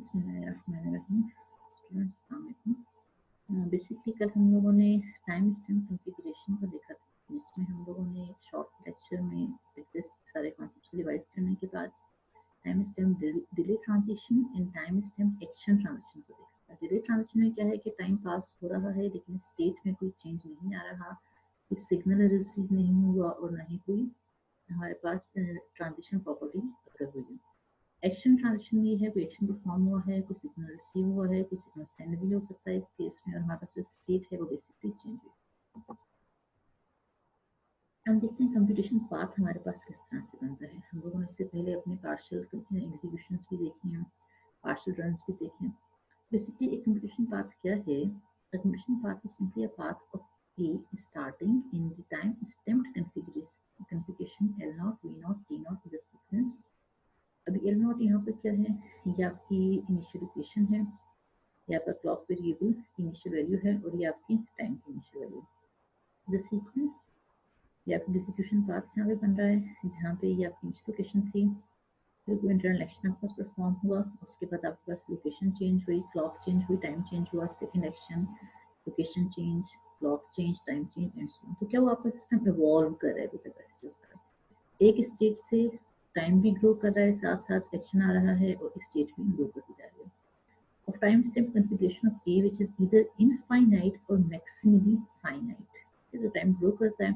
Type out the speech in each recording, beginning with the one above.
बिस्मिल्लाहिर्रहमानिर्रहीम। स्टूडेंट्स अस्सलाम वालेकुम। बेसिकली कल हम लोगों ने टाइम स्टैम्प कॉन्फ़िगरेशन को देखा था, जिसमें हम लोगों ने एक शॉर्ट लेक्चर में सारे कॉन्सेप्ट्स रिवाइज करने के बाद time stamp delay transition and time stamp action transition को देखा था। डिले ट्रांजिशन में क्या है कि टाइम पास हो रहा है लेकिन स्टेट में कोई चेंज नहीं आ रहा, कोई सिग्नल रिसीव नहीं हुआ और ना ही कोई हमारे पास ट्रांजिशन प्रॉपर्टी अगर हुई है। एक्शन ट्रांजिशन में है कोई एक्शन परफॉर्म हुआ है, कोई सिग्नल रिसीव हुआ है, कोई सिग्नल सेंड भी हो सकता है इस केस में, और हमारे पास जो स्टेट है वो बेसिकली चेंज हुई। हम देखते हैं कंप्यूटेशन पाथ हमारे पास किस तरह से बनता है। हम लोगों ने इससे पहले अपने पार्शियल एग्जीक्यूशंस भी देखे हैं, पार्शियल रन्स भी देखे हैं। बेसिकली एक कंप्यूटेशन पाथ क्या है? Computation path is simply a path of A starting in the time stamped configuration L0, V0, T0 in the sequence। अभी L0 यहाँ पर क्या है? ये आपकी इनिशियल इक्वेशन है, ये आपका क्लॉक वेरिएबल इनिशियल वैल्यू है और ये आपकी टाइम की इनिशियल वैल्यू। द सीक्वेंस ये आपकी एग्जीक्यूशन पाथ यहाँ पे बन रहा है, जहाँ पे ये आपकी इनिशियल लोकेशन थी, फिर कोई इंटरनल एक्शन आपके पास परफॉर्म हुआ, उसके बाद आपके पास लोकेशन चेंज हुई, क्लॉक चेंज हुई, टाइम चेंज हुआ, second action, location change, clock change, time change and so on. तो क्या वो आपका सिस्टम इवॉल्व कर रहा है, एक स्टेट से टाइम भी ग्रो कर रहा है, साथ साथ एक्शन आ रहा है और स्टेट भी ग्रो करती जा रही है। Of time stamp configuration of A which is either infinite or maximally finite। जो टाइम ग्रो करता है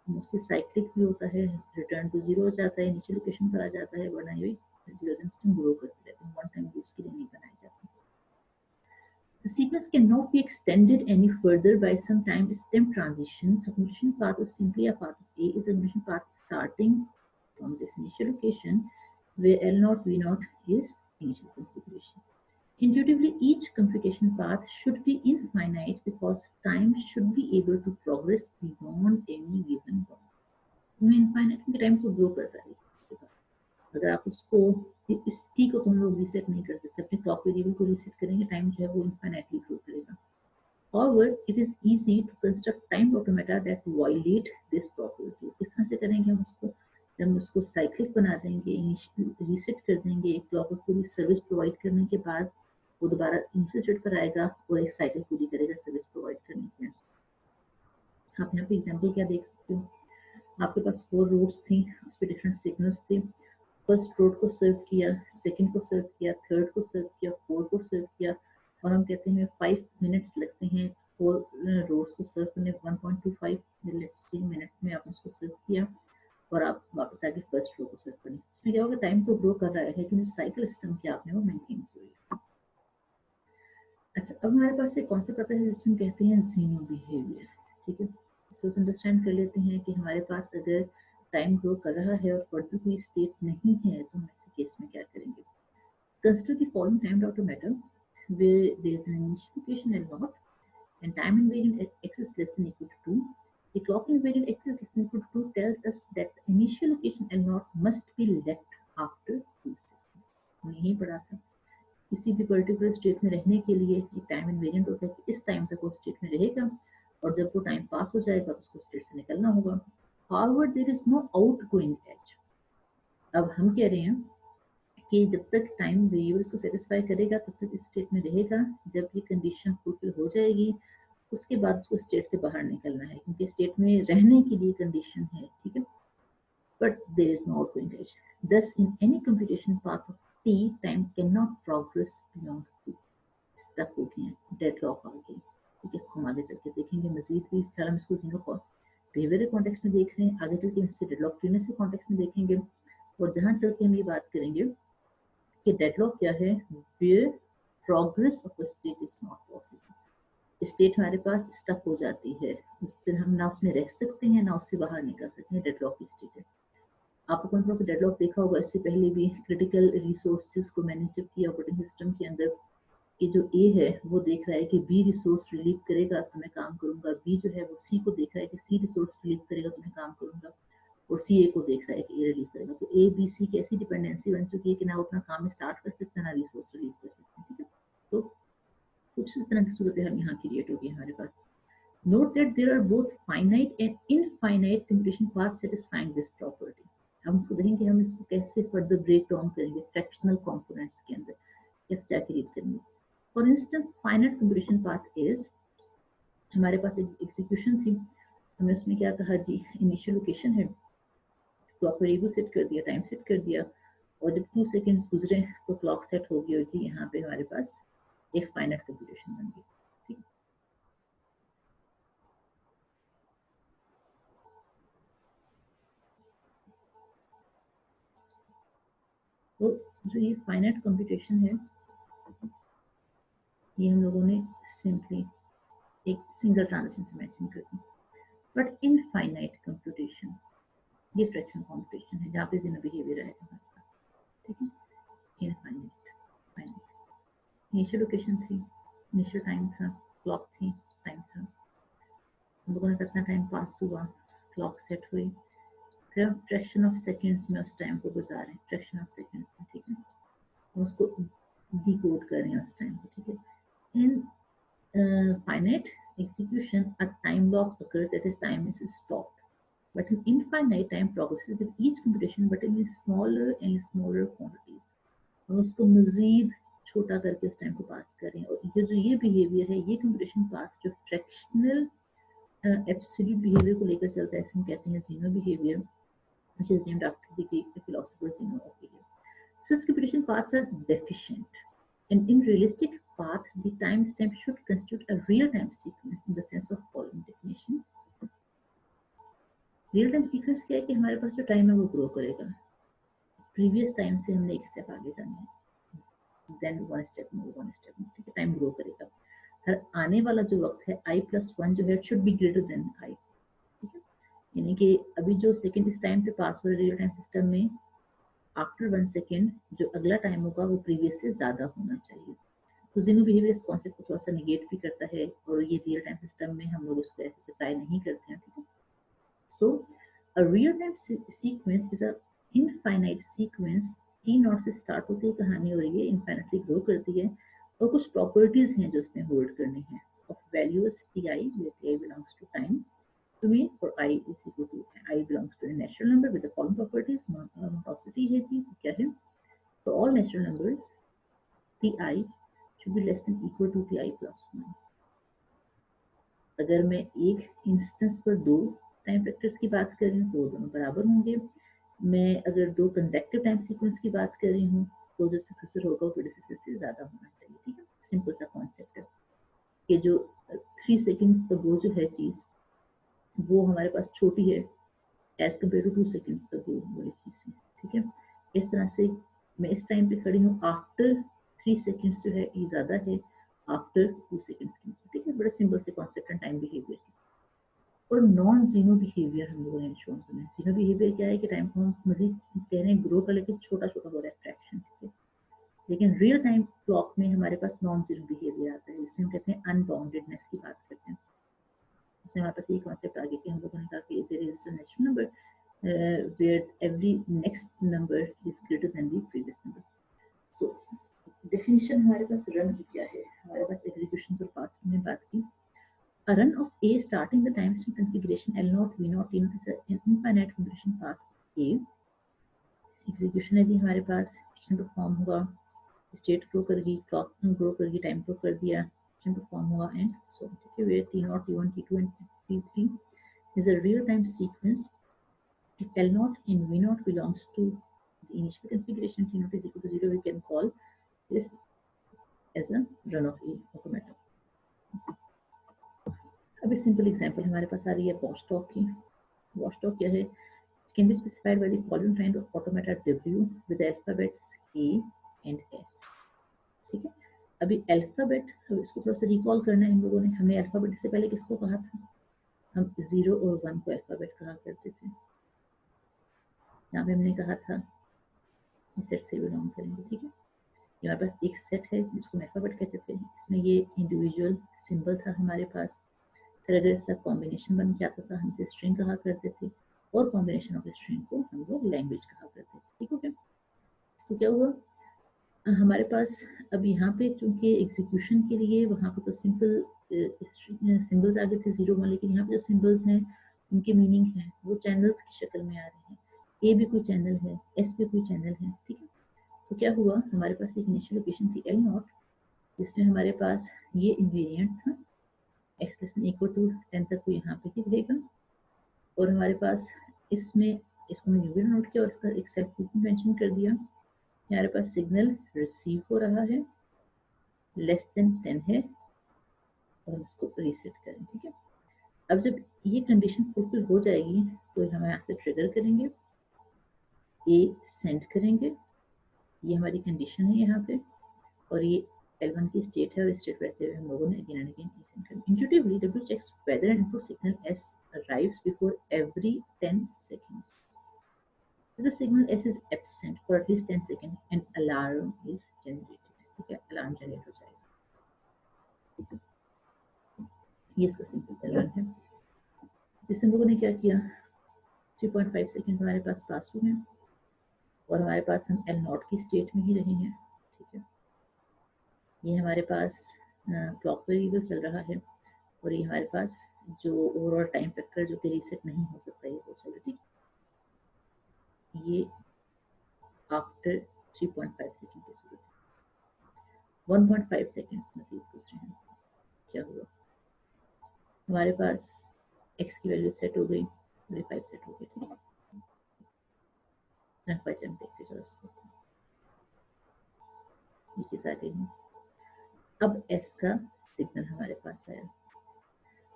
मोस्टली साइक्लिक भी होता है, रिटर्न टू जीरो हो जाता है, इनिशियल लोकेशन पर आ जाता है, वरना ये ग्रो करते रहते हैं, वन टाइम यूज के लिए नहीं बनाए जाते। The sequence cannot be extended any further by some time stamp transition। A computation path is simply a path of A is a computation path starting from this initial location where L0 V0 is initial configuration। Intuitively, each computation path should be infinite because time should be able to progress beyond any given point। तुम्हें infinite में time को grow करता है, अगर आप उसको इस T को तुम लोग रीसेट नहीं कर सकते, अपने क्लॉक वेरिएबल को रीसेट करेंगे, टाइम जो है वो इनफाइनाइटली ग्रो करेगा। However, it is easy to construct timed automata that violate this property। किस तरह से करेंगे हम उसको? जब हम उसको साइक्लिक बना देंगे, रीसेट कर देंगे, एक क्लॉक पूरी सर्विस प्रोवाइड करने के बाद वो दोबारा इनिशियल स्टेट पर आएगा और एक साइकिल पूरी करेगा सर्विस प्रोवाइड करने के। आप यहाँ पे एग्जांपल क्या देख सकते हो? आपके पास 4 रोड्स थी, उस पर डिफरेंट सिग्नल्स थे। फर्स्ट रोड को सर्व किया, सेकंड को सर्व किया, थर्ड को सर्व किया, फोर्थ को सर्व किया, और हम कहते हैं 5 मिनट्स लगते हैं 4 रोड्स को सर्व करने, 1.25 मिनट में आपने उसको सर्व किया और आप वापस आके फर्स्ट रो को सर्व करें। इसमें क्या होगा? टाइम तो ग्रो कर रहा है लेकिन साइकिल सिस्टम की आपने वो मेंटेन की हुई। अच्छा, अब हमारे पास एक कॉन्सेप्ट आता है जिसे हम कहते हैं जीनो बिहेवियर। ठीक है, इसको अंडरस्टैंड कर लेते हैं कि हमारे पास अगर टाइम ग्रो कर रहा है और फर्दर कोई स्टेट नहीं है तो हम ऐसे केस में क्या करेंगे? Consider the following timed automata where there is an initial location L0 and time invariant x is less than equal to 2। The clock invariant x is less than equal to 2 tells us that the initial location L0 must be left after 2 seconds। हमने यही पढ़ा था, किसी भी particular state में रहने के लिए एक टाइम इन्वेरिएंट होता है कि इस टाइम तक वो स्टेट में रहेगा और जब वो टाइम पास हो जाएगा उसको स्टेट से निकलना होगा। However, there is no outgoing edge। अब हम कह रहे हैं कि जब तक टाइम वेरिएबल्स को सेटिस्फाई करेगा तब तक इस स्टेट में रहेगा, जब ये कंडीशन फुलफिल हो जाएगी उसके बाद उसको स्टेट से बाहर निकलना है, क्योंकि स्टेट में रहने के लिए कंडीशन है। ठीक है, but there is no outgoing edge. thus in any computation path of t time cannot progress beyond 2। Stuck हो गए, डेडलॉक आ गई। ठीक है, इसको हम आगे चल के देखेंगे मजीद भी, फिलहाल हम इसको जीरो बिहेवियर के कॉन्टेक्स्ट में देख रहे हैं, आगे चल के इससे डेडलॉक फ्रीनेस के कॉन्टेक्स्ट में देखेंगे, और जहां चल के हम ये बात करेंगे कि डेडलॉक क्या है, where progress of a state is not possible. State हमारे पास स्टक हो जाती है, उससे हम ना उसमें रह सकते हैं ना उससे बाहर निकल सकते हैं, डेडलॉक की स्टेट है। आपको कौन सा डेडलॉक देखा होगा इससे पहले भी, क्रिटिकल रिसोर्सेज को मैनेज जब किया ऑपरेटिंग सिस्टम के अंदर, कि जो ए है वो देख रहा है कि बी रिसोर्स रिलीव करेगा तो मैं काम करूंगा, बी जो है वो सी को देख रहा है कि सी रिसोर्स रिलीव करेगा तो मैं काम करूंगा, और सी ए को देख रहा है कि ए रिलीव करेगा। तो ए बी सी की ऐसी डिपेंडेंसी बन चुकी है कि ना वो अपना काम स्टार्ट कर सकते हैं ना रिसोर्स रिलीव कर सकते हैं। ठीक है, तो कुछ इस तरह की सूरत हाल यहाँ क्रिएट होगी हमारे पास। Note that there are both finite and infinite computation paths satisfying this property। हम उसको देखेंगे, हम इसको कैसे फर्दर ब्रेक डाउन करेंगे फ्रैक्शनल कंपोनेंट्स के अंदर, कैसे जाके रीड करेंगे। For instance finite computation path is, हमारे पास एक एग्जीक्यूशन थी, हमने उसमें क्या कहा जी, इनिशियल लोकेशन है, क्लॉक वेरिएबल सेट कर दिया, टाइम सेट कर दिया, और जब 2 सेकंड्स गुजरे तो क्लॉक सेट हो गई, और जी यहाँ पे हमारे पास एक फाइनाइट कंप्यूटेशन बन गई। ठीक, तो जो ये फाइनाइट कंप्यूटेशन है, ये हम लोगों ने सिंपली एक सिंगल ट्रांजेक्शन से मेंशन कर दी। बट इनफाइनाइट कंप्यूटेशन, ये फ्रैक्शन कंप्यूटेशन है जहाँ पे जीरो बिहेवियर आएगा हमारे पास। ठीक है, इनफाइनाइट, फाइनाइट, इनिशियल लोकेशन थी, इनिशियल टाइम था, क्लॉक थी, टाइम था, हम लोगों ने कितना टाइम पास हुआ, क्लॉक सेट हुई, फिर हम फ्रैक्शन ऑफ सेकेंड्स में उस टाइम को गुजारें, फ्रैक्शन ऑफ सेकेंड्स में। ठीक है, हम उसको डिकोड करें उस टाइम को। ठीक है, इन finite execution, a time block occurs, that is time is stopped. But in infinite, time progresses with each computation, but in smaller and smaller quantities. हम उसको मजीद छोटा करके उस टाइम को पास करें, और ये जो ये बिहेवियर है, ये कंप्यूटेशन पास जो फ्रैक्शनल एब्सोल्यूट बिहेवियर को लेकर चलता है, इसमें कहते हैं जीनो behaviour, which is named after the Greek philosopher Zeno of Achaia. Such computation paths are deficient, and in realistic path, the timestamp should constitute a real-time sequence in the sense of following definition. Real time sequence क्या है कि हमारे पास जो time है वो grow करेगा, previous time से हमने एक स्टेप आगे जाना है, देन वन स्टेप मोर, वन स्टेप मोर। ठीक है, टाइम ग्रो करेगा, हर आने वाला जो वक्त है i+1 जो है should be greater than i। ठीक है, यानी कि अभी जो सेकंड इस टाइम पे पास हो रहा है रियल टाइम सिस्टम में, आफ्टर 1 सेकेंड जो अगला टाइम होगा वो प्रीवियस से ज्यादा होना चाहिए। तो जीनो बिहेवियर इस कॉन्सेप्ट को थोड़ा सा निगेट भी करता है, और ये रियल टाइम सिस्टम में हम लोग उसको ऐसे अप्लाई नहीं करते हैं। ठीक है, सो a real time sequence is a infinite sequence, T not से स्टार्ट होती है कहानी, और ये इनफाइनाइटली ग्रो करती है, और कुछ प्रॉपर्टीज हैं जो उसने होल्ड करनी है, of values t i, where t i belongs to time to me, for I is equal to I belongs to a natural number with the following properties. Monopacity है जी, क्या है, तो all natural numbers ti should be less than equal to ti plus 1. अगर मैं एक instance पर दो time factors की बात कर रही हूँ तो दोनों बराबर होंगे, मैं अगर दो कंसेक्टिव टाइम सीक्वेंस की बात कर रही हूँ तो जो सक्सेसर होगा वो प्रेडिसेसर से ज्यादा होना चाहिए। ठीक है, सिंपल सा कॉन्सेप्ट है कि जो 3 सेकेंड्स पर वो जो है चीज, वो हमारे पास छोटी है एज कम्पेयर टू 2 सेकेंड पर वो बड़ी चीज है। ठीक है, इस तरह से मैं इस टाइम पे खड़ी हूँ, आफ्टर 3 सेकेंड्स जो है ये ज्यादा है आफ्टर 2 सेकेंड्स की। ठीक है, बड़ा सिंपल से कॉन्सेप्ट है टाइम बिहेवियर की। और नॉन जीनो बिहेवियर हम लोगों ने शो किया। जीनो बिहेवियर क्या है कि टाइम को हम मजीद कह रहे हैं ग्रो कर, लेकिन छोटा छोटा हो रहा है फ्रैक्शन। ठीक है, लेकिन रियल टाइम क्लॉक में हमारे पास नॉन जीरो बिहेवियर आता है, जिससे हम कहते हैं अनबाउंडेडनेस की बात करते हैं। उसमें हमारे पास ये कॉन्सेप्ट आगे कि हम लोगों ने कहा कि there is a natural number where every next number is greater than the previous number. So definition हमारे पास रन की क्या है, हमारे पास एग्जीक्यूशन और पास में बात की। A run of A starting the timestamp configuration L0 V0 T0 is an infinite computation path A. Execution है जी हमारे पास, परफॉर्म हुआ, स्टेट ग्रो करेगी, क्लॉक ग्रो करेगी, टाइम ग्रो कर दिया, परफॉर्म हुआ, एंड सो। ठीक है, where T0 T1 T2 and T3 is a real time sequence. If L0 and V0 belongs to the initial configuration, T0 is equal to 0, we can call this as a run of A automata. अब एक simple example हमारे पास आ रही है watchdog की। Watchdog क्या है, can be specified by the following kind of automata W with the alphabets A and S. ठीक है, अभी अल्फाबेट, अब इसको थोड़ा सा रिकॉल करना है हम लोगों ने, हमने अल्फाबेट से पहले किसको कहा था, हम 0 और 1 को अल्फाबेट कहा करते थे। यहाँ पे हमने कहा था इस सेट से बिलोंग करेंगे। ठीक है, हमारे पास एक सेट है जिसको हम अल्फाबेट कहते थे, इसमें ये इंडिविजुअल सिंबल था हमारे पास, फिर अगर इसका कॉम्बिनेशन बन के आता था हम इसे स्ट्रिंग कहा करते थे, और कॉम्बिनेशन ऑफ स्ट्रिंग को हम लोग लैंग्वेज कहा करते थे। ठीक है, तो क्या हुआ हमारे पास, अब यहाँ पे चूंकि एग्जीक्यूशन के लिए वहाँ पे तो सिंपल सिंबल्स आगे थे 0 1, लेकिन यहाँ पे जो सिंबल्स हैं उनके मीनिंग है वो चैनल्स की शक्ल में आ रहे हैं। ए भी कोई चैनल है, एस भी कोई चैनल है। ठीक है, तो क्या हुआ, हमारे पास एक इनिशियल लोकेशन थी L0 जिसमें हमारे पास ये इन्वेरिएंट था, x less than equal to 10 तक वो यहाँ पे ही रहेगा, और हमारे पास इसमें इसको मैं यूवी नोट किया और इसका एक सेल्फ ग्रुप मेंशन कर दिया। हमारे पास सिग्नल रिसीव हो रहा है, लेस देन 10 है, और इसको रीसेट करें। ठीक है, अब जब ये कंडीशन फुलफिल हो जाएगी तो हम यहाँ से ट्रिगर करेंगे, ए सेंड करेंगे, ये हमारी कंडीशन है यहाँ पे, और ये L1 की स्टेट है, और स्टेट रहते हुए हम लोगों ने अगेन एंड अगेन ए सेंड करेंगे। Intuitively W checks whether an input signal S arrives before every 10 seconds. If the signal S is absent for at least 10 seconds, an alarm is generated. ठीक है, alarm generate हो जाएगा। ये इसका simple pattern है। इस हम लोगों ने क्या किया, 3.5 सेकेंड हमारे पास पास हुए हैं, और हमारे पास हम L0 की स्टेट में ही रहे हैं। ठीक है, ये हमारे पास क्लॉक वेरिएबल चल रहा है, और ये हमारे पास जो ओवरऑल टाइम फैक्टर जो कि रीसेट नहीं हो सकता है वो चल रहा है। ठीक, ये आफ्टर 3.5 सेकेंड की सूरत, 1.5 सेकेंड मजीद पूछ रहे हैं क्या हुआ, हमारे पास x की वैल्यू सेट हो गई, 5 सेट हो गई। ठीक है, देखते जाओ इसको, ये चीज आ गई है। अब s का सिग्नल हमारे पास आया,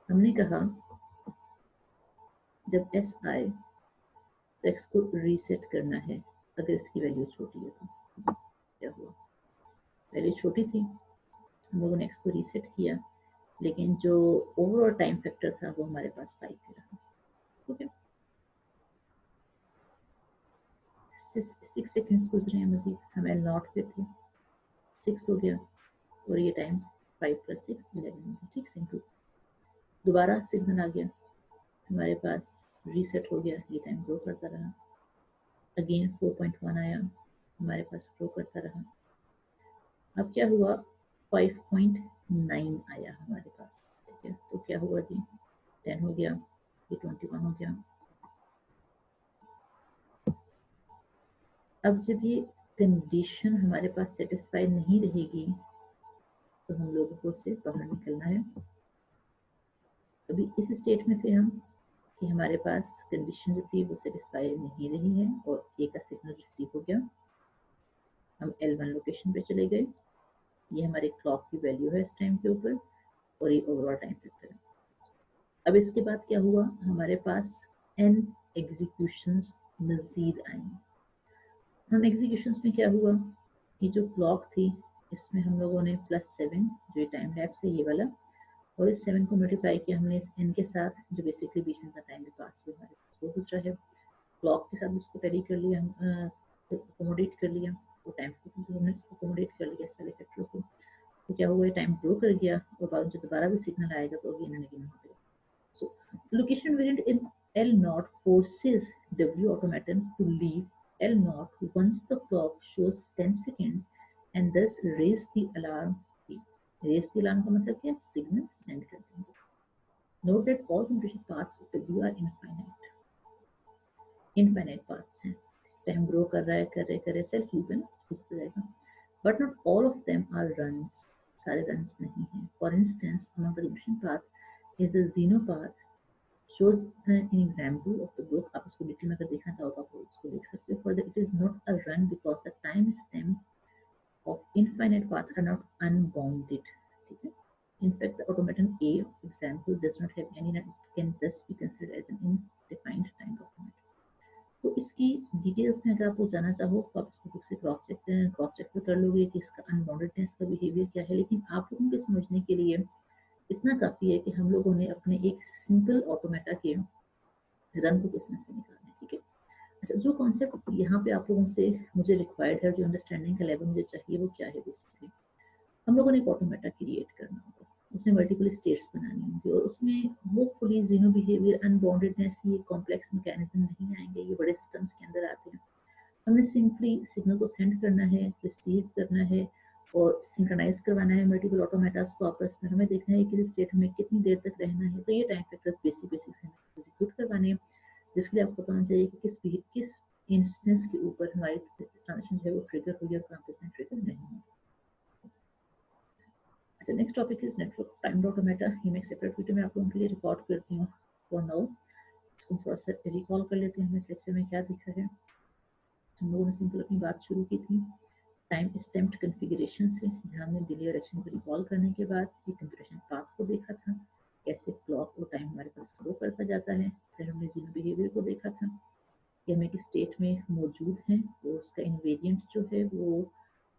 हमने कहा जब s आए तो x को रीसेट करना है, अगर इसकी वैल्यू छोटी है तो। क्या हुआ, वैल्यू छोटी थी, हम लोगों ने x को रीसेट किया, लेकिन जो ओवरऑल टाइम फैक्टर था वो हमारे पास 5 रहा। ओके, 6 सेकेंड्स गुजरे हैं मजीद, हम L0 पे थे, 6 हो गया, और ये टाइम 5 + 6 11। ठीक, सिंपल। दोबारा सिग्नल आ गया, हमारे पास रीसेट हो गया, ये टाइम ग्रो करता रहा, अगेन 4.1 आया, हमारे पास ग्रो करता रहा। अब क्या हुआ, 5.9 आया हमारे पास। ठीक है, तो क्या हुआ जी, 10 हो गया, ये 21 हो गया। अब जब ये कंडीशन हमारे पास सेटिस्फाई नहीं रहेगी तो हम लोगों को से बाहर निकलना है। अभी इस स्टेट में थे हम कि हमारे पास कंडीशन जो थी वो सेटिस्फाई नहीं रही है, और ए का सिग्नल रिसीव हो गया, हम L1 लोकेशन पे चले गए, ये हमारे क्लॉक की वैल्यू है इस टाइम के ऊपर, और ये ओवरऑल टाइम फैक्टर है। अब इसके बाद क्या हुआ, हमारे पास n एग्जीक्यूशंस मजीद आई। हम एग्जीक्यूशंस में क्या हुआ, ये जो क्लॉक थी इसमें हम लोगों ने +7 जो टाइम लैप्स है ये वाला, और इस 7 को मल्टीप्लाई किया हमने इस n के साथ, जो बेसिकली बीच में का टाइम भी पास हुआ हमारे पास वो दूसरा है। क्लॉक के साथ उसको टैली कर लिया, हम अकोमोडेट कर लिया, वो टाइम को हमने अकोमोडेट कर लिया इस वाले फैक्टर को, तो क्या हुआ, टाइम ग्रो कर गया, और बाद जो दोबारा भी सिग्नल आएगा तो अगेन एंड अगेन हो गया। So location variant in L0 forces W automaton to leave L0 once the clock shows 10 seconds and thus raise the alarm key. Raise the alarm का मतलब क्या, सिग्नल सेंड कर देंगे। Note that all computation paths of W are infinite. Infinite paths हैं, time grow कर रहा है, कर रहे सेल्फ लूप है ना, उस तरह का, but not all of them are runs. सारे runs नहीं हैं। For instance, among the computation path is the Zeno path shows an example of the book. आप इसको डिटेल में अगर देखना चाहो तो आप उसको देख सकते हो। Further, it is not a run because the time stamp of infinite paths are not unbounded. ठीक है, in fact the automaton A example does not have any run, it can thus be considered as an indefined time automaton. तो इसकी details में अगर आपको जाना चाहो तो आप इसको बुक से क्रॉस चेक कर लोगे कि इसका अनबाउंडेडनेस का बिहेवियर क्या है, लेकिन आप लोगों के समझने के लिए इतना काफी है कि हम लोगों ने अपने एक सिंपल ऑटोमेटा के रन को किसमें से निकालना है। ठीक है, अच्छा, जो कॉन्सेप्ट यहाँ पे आप लोगों से मुझे रिक्वायर्ड है, जो अंडरस्टैंडिंग का लेवल मुझे चाहिए वो क्या है, बेसिकली हम लोगों ने एक ऑटोमेटा क्रिएट करना होगा, उसमें मल्टीपल स्टेट्स बनानी होंगी, और उसमें होपफुली जीनो बिहेवियर, अनबाउंडेडनेस, ये कॉम्प्लेक्स मैकेनिज्म नहीं आएंगे, ये बड़े सिस्टम्स के अंदर आते हैं। हमने सिंपली सिग्नल को सेंड करना है, रिसीव करना है, और सिंक्रोनाइज करवाना है मल्टीपल ऑटोमेटास को आपस में। हमें देखना है कि इस स्टेट में कितनी देर तक रहना है, तो ये टाइम फैक्टर्स बेसिक एग्जीक्यूट करवाने हैं, जिसके लिए आपको पता होना चाहिए कि किस इंस्टेंस के ऊपर हमारी ट्रांजेक्शन जो है वो ट्रिगर हुई और कहाँ पे उसने ट्रिगर नहीं हुई। अच्छा, next topic is network timed automata. ये मैं सेपरेट वीडियो में आप लोगों के लिए रिकॉर्ड करती हूँ फॉर नाउ। इसको थोड़ा सा रिकॉल कर लेते हैं, हमें इस लेक्चर में क्या दिखा है। हम लोगों ने सिंपल अपनी बात शुरू की थी टाइम स्टैम्प्ड कॉन्फ़िगरेशन से, जहाँ हमने डिले और एक्शन को रिकॉल करने के बाद ये कंप्यूटेशन पाथ को देखा था, कैसे क्लॉक और टाइम हमारे पास फ्लो करता जाता है। फिर हमने जीरो बिहेवियर को देखा था कि हम एक स्टेट में मौजूद हैं और उसका इन्वेरिएंट जो है वो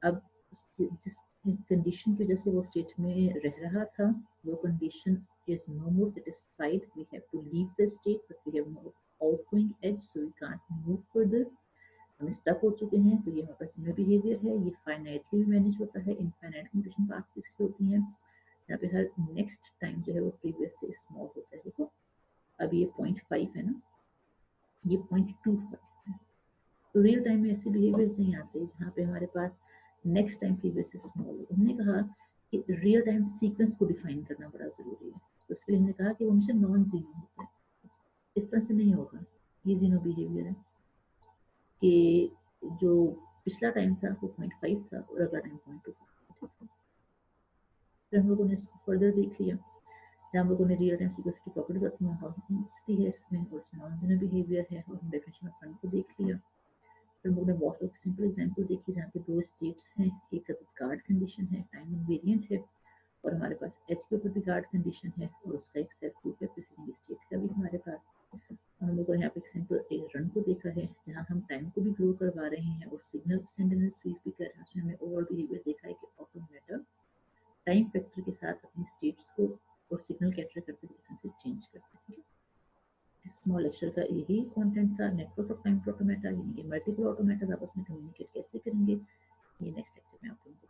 अब जिस कंडीशन की वजह से वो स्टेट में रह रहा था, वो condition is no more satisfied. We have to leave the state, but we have no outgoing edge, so we can't move further. हम स्टक हो चुके हैं, तो ये हमारे पास जीरो बिहेवियर है। ये फाइनाइटली मैनेज होता है। इनफाइनाइट कंडीशन पास किसकी होती हैं, यहाँ पे हर नेक्स्ट टाइम जो है वो प्रीवियस से स्मॉल होता है। देखो अब ये 0.5 है ना, ये 0.25 है। तो रियल टाइम में ऐसे बिहेवियर्स नहीं आते जहाँ पे हमारे पास नेक्स्ट टाइम प्रीवियस से स्मॉल हो। हमने कहा कि रियल टाइम सीक्वेंस को डिफाइन करना बड़ा जरूरी है, तो इसलिए हमने कहा कि वो हमेशा नॉन जीरो होता है। इस तरह से नहीं होगा। ये जीरो बिहेवियर है कि जो पिछला टाइम था वो 0.5 था और अगला टाइम 0.25। फिर हम लोगों ने इसको फर्दर देख लिया, जहाँ हम लोगों ने रियल टाइम सीक्वेंस की प्रॉपर्टीज ऑफ है इसमें, और इसमें नॉन जीरो बिहेवियर है, और हम डेफिनेशन ऑफ फंड को देख लिया। फिर हम लोगों ने बहुत सिंपल एग्जाम्पल देखी जहाँ पे दो स्टेट्स हैं, एक गार्ड कंडीशन है, टाइम इनवेरिएंट है, और हमारे पास एच के ऊपर भी गार्ड कंडीशन है, और उसका एक सेट प्रूफ है प्रीसीडिंग स्टेट का भी हमारे पास। हम लोगों ने यहाँ पे एक सिंपल एक रन को देखा है, जहाँ हम टाइम को भी ग्रो करवा रहे हैं और सिग्नल सेंड एंड रिसीव भी कर रहे हैं। उसमें हमें ओवरऑल बिहेवियर देखा है कि ऑटोमेटा टाइम फैक्टर के साथ अपनी स्टेट्स को और सिग्नल कैप्चर करते हुए से चेंज करते हैं। स्मॉल लेक्चर का यही कंटेंट था, नेटवर्क ऑफ टाइम ऑटोमेटा, यानी कि मल्टीपल ऑटोमेटा आपस में कम्युनिकेट कैसे करेंगे, ये नेक्स्ट लेक्चर में आप लोगों को